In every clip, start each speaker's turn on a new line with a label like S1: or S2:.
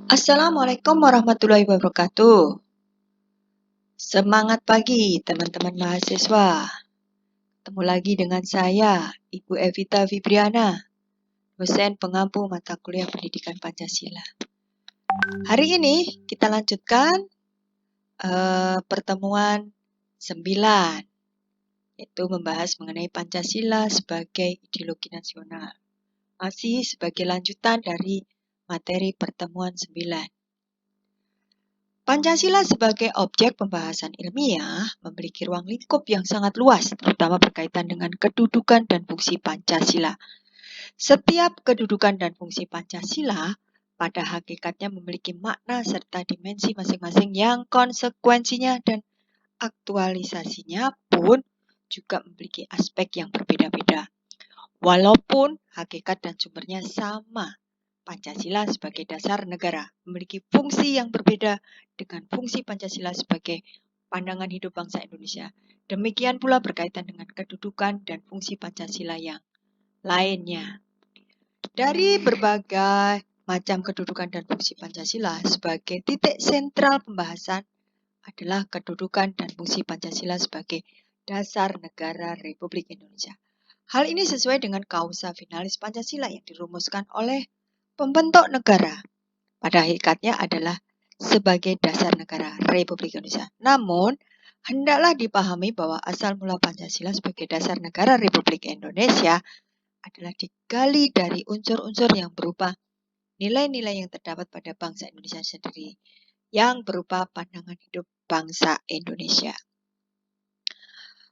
S1: Assalamualaikum warahmatullahi wabarakatuh. Semangat pagi teman-teman mahasiswa. Ketemu lagi dengan saya, Ibu Evita Fibriana, dosen pengampu mata kuliah Pendidikan Pancasila. Hari ini kita lanjutkan pertemuan 9, yaitu membahas mengenai Pancasila sebagai ideologi nasional. Masih sebagai lanjutan dari materi pertemuan 9. Pancasila sebagai objek pembahasan ilmiah memiliki ruang lingkup yang sangat luas, terutama berkaitan dengan kedudukan dan fungsi Pancasila. Setiap kedudukan dan fungsi Pancasila pada hakikatnya memiliki makna serta dimensi masing-masing yang konsekuensinya dan aktualisasinya pun juga memiliki aspek yang berbeda-beda. Walaupun hakikat dan sumbernya sama, Pancasila sebagai dasar negara memiliki fungsi yang berbeda dengan fungsi Pancasila sebagai pandangan hidup bangsa Indonesia. Demikian pula berkaitan dengan kedudukan dan fungsi Pancasila yang lainnya. Dari berbagai macam kedudukan dan fungsi Pancasila sebagai titik sentral pembahasan adalah kedudukan dan fungsi Pancasila sebagai dasar negara Republik Indonesia. Hal ini sesuai dengan kausa finalis Pancasila yang dirumuskan oleh pembentuk negara. Pada hakikatnya adalah sebagai dasar negara Republik Indonesia. Namun, hendaklah dipahami bahwa asal mula Pancasila sebagai dasar negara Republik Indonesia adalah digali dari unsur-unsur yang berupa nilai-nilai yang terdapat pada bangsa Indonesia sendiri, yang berupa pandangan hidup bangsa Indonesia.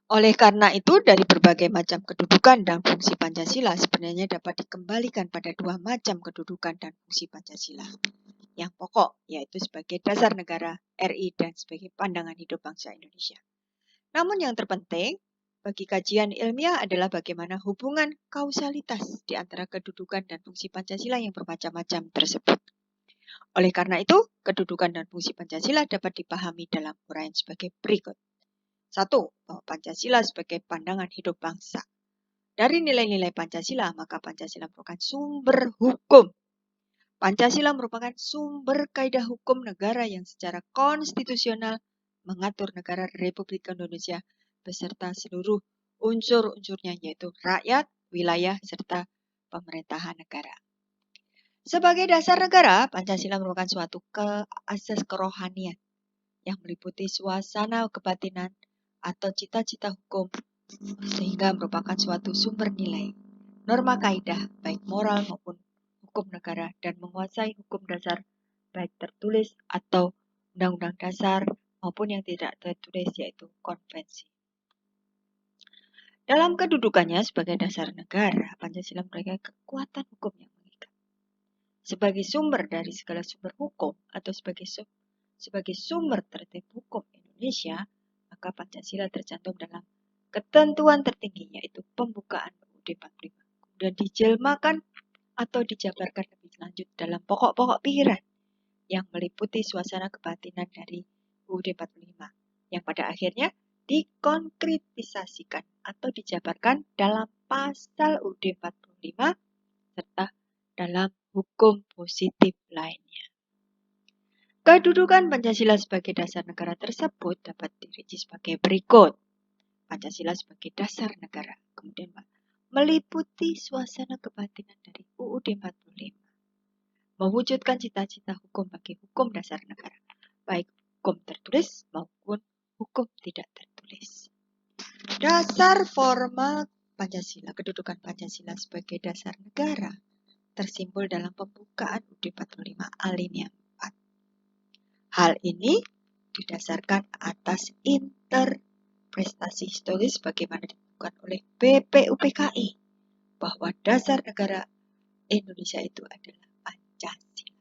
S1: Oleh karena itu, dari berbagai macam kedudukan dan fungsi Pancasila sebenarnya dapat dikembalikan pada dua macam kedudukan dan fungsi Pancasila. Yang pokok, yaitu sebagai dasar negara RI dan sebagai pandangan hidup bangsa Indonesia. Namun yang terpenting bagi kajian ilmiah adalah bagaimana hubungan kausalitas di antara kedudukan dan fungsi Pancasila yang bermacam-macam tersebut. Oleh karena itu, kedudukan dan fungsi Pancasila dapat dipahami dalam uraian sebagai berikut. 1. Bahwa Pancasila sebagai pandangan hidup bangsa. Dari nilai-nilai Pancasila, maka Pancasila merupakan sumber hukum. Pancasila merupakan sumber kaidah hukum negara yang secara konstitusional mengatur negara Republik Indonesia beserta seluruh unsur-unsurnya, yaitu rakyat, wilayah, serta pemerintahan negara. Sebagai dasar negara, Pancasila merupakan suatu asas kerohanian yang meliputi suasana kebatinan atau cita-cita hukum, sehingga merupakan suatu sumber nilai, norma kaidah, baik moral maupun hukum negara, dan menguasai hukum dasar, baik tertulis atau undang-undang dasar maupun yang tidak tertulis, yaitu konvensi. Dalam kedudukannya sebagai dasar negara, Pancasila memiliki kekuatan hukum yang mengikat. Sebagai sumber dari segala sumber hukum atau sebagai sumber tertib hukum Indonesia, maka Pancasila tercantum dalam ketentuan tertinggi, yaitu pembukaan UUD 45. Kemudian dijelmakan atau dijabarkan lebih lanjut dalam pokok-pokok pikiran yang meliputi suasana kebatinan dari UUD 45, yang pada akhirnya dikonkretisasikan atau dijabarkan dalam pasal UUD 45 serta dalam hukum positif lainnya. Kedudukan Pancasila sebagai dasar negara tersebut dapat dirinci sebagai berikut. Pancasila sebagai dasar negara, kemudian meliputi suasana kebatinan dari UUD 45. Mewujudkan cita-cita hukum bagi hukum dasar negara, baik hukum tertulis maupun hukum tidak tertulis. Dasar formal Pancasila, kedudukan Pancasila sebagai dasar negara, tersimpul dalam pembukaan UUD 45 alinea 4. Hal ini didasarkan atas interpretasi historis bagaimana ditentukan oleh BPUPKI bahwa dasar negara Indonesia itu adalah Pancasila.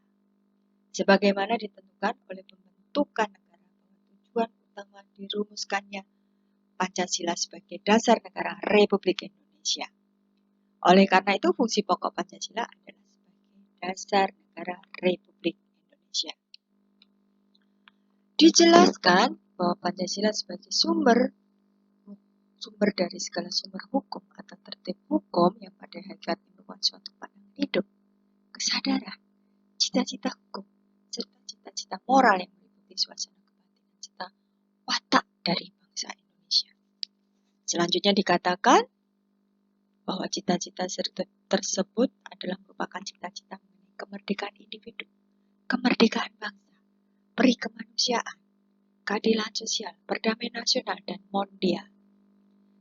S1: Sebagaimana ditentukan oleh pembentukan negara bahwa tujuan utama dirumuskannya Pancasila sebagai dasar negara Republik Indonesia. Oleh karena itu, fungsi pokok Pancasila adalah sebagai dasar negara Republik Indonesia. Dijelaskan bahwa Pancasila sebagai sumber dari segala sumber hukum atau tertib hukum yang pada hakikatnya merupakan suatu pandangan hidup, kesadaran, cita-cita hukum, cita-cita moral yang meliputi suasana kebatinan serta watak dari bangsa Indonesia. Selanjutnya dikatakan bahwa cita-cita tersebut adalah merupakan cita-cita mengenai kemerdekaan individu, kemerdekaan bangsa, peri kemanusiaan, keadilan sosial, perdamaian nasional, dan mondial.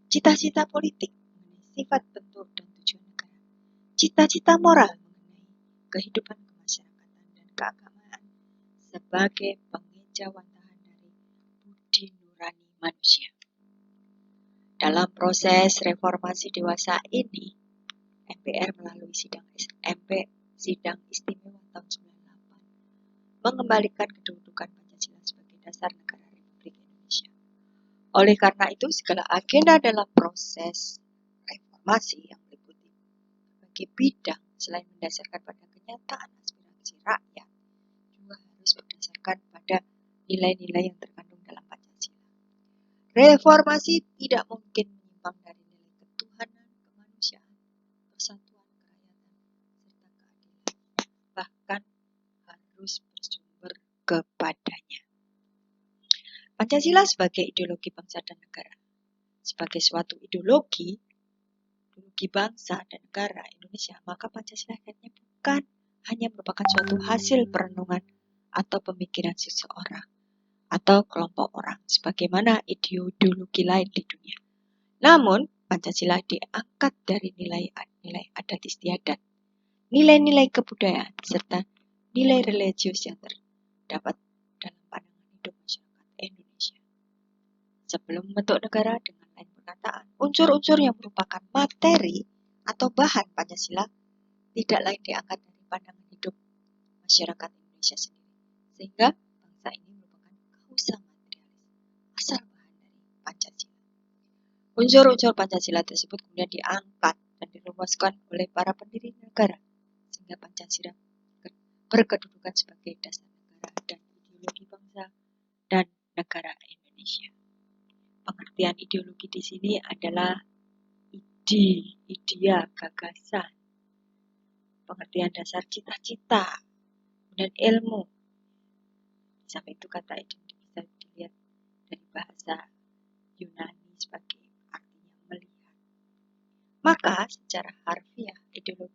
S1: Cita-cita politik mengenai sifat bentuk dan tujuan negara. Cita-cita moral mengenai kehidupan kemasyarakatan dan keagamaan sebagai pengejauhantahan dari budi nurani manusia. Dalam proses reformasi dewasa ini, MPR melalui sidang istimewa tahun 98 mengembalikan kedudukan Pancasila sebagai dasar negara Republik Indonesia. Oleh karena itu, segala agenda dalam proses reformasi yang meliputi berbagai bidang selain mendasarkan pada kenyataan aspirasi rakyat, juga harus berdasarkan pada nilai-nilai yang terkandung dalam Pancasila. Reformasi tidak mungkin menyimpang dari nilai ketuhanan, kemanusiaan, persatuan, kerakyatan, serta keadilan. Bahkan harus bersumber kepadanya. Pancasila sebagai ideologi bangsa dan negara. Sebagai suatu ideologi bangsa dan negara Indonesia, maka Pancasila akhirnya bukan hanya merupakan suatu hasil perenungan atau pemikiran seseorang atau kelompok orang sebagaimana ideologi lain di dunia. Namun, Pancasila diangkat dari nilai-nilai adat istiadat, nilai-nilai kebudayaan, serta nilai religius yang terdapat dalam pandangan hidup masyarakat Indonesia. Sebelum membentuk negara, dengan lain perkataan, unsur-unsur yang merupakan materi atau bahan Pancasila tidak lain diangkat dari pandangan hidup masyarakat Indonesia sendiri. Sehingga bangsa ini merupakan kausa materialis, asal bahan dari Pancasila. Unsur-unsur Pancasila tersebut kemudian diangkat dan dirumuskan oleh para pendiri negara, sehingga Pancasila berkedudukan sebagai dasar negara dan ideologi bangsa dan negara Indonesia. Pengertian ideologi di sini adalah idea, gagasan, pengertian dasar cita-cita, dan ilmu. Sampai itu kata itu bisa dilihat dari bahasa Yunani sebagai artinya melihat. Maka secara harfiah ideologi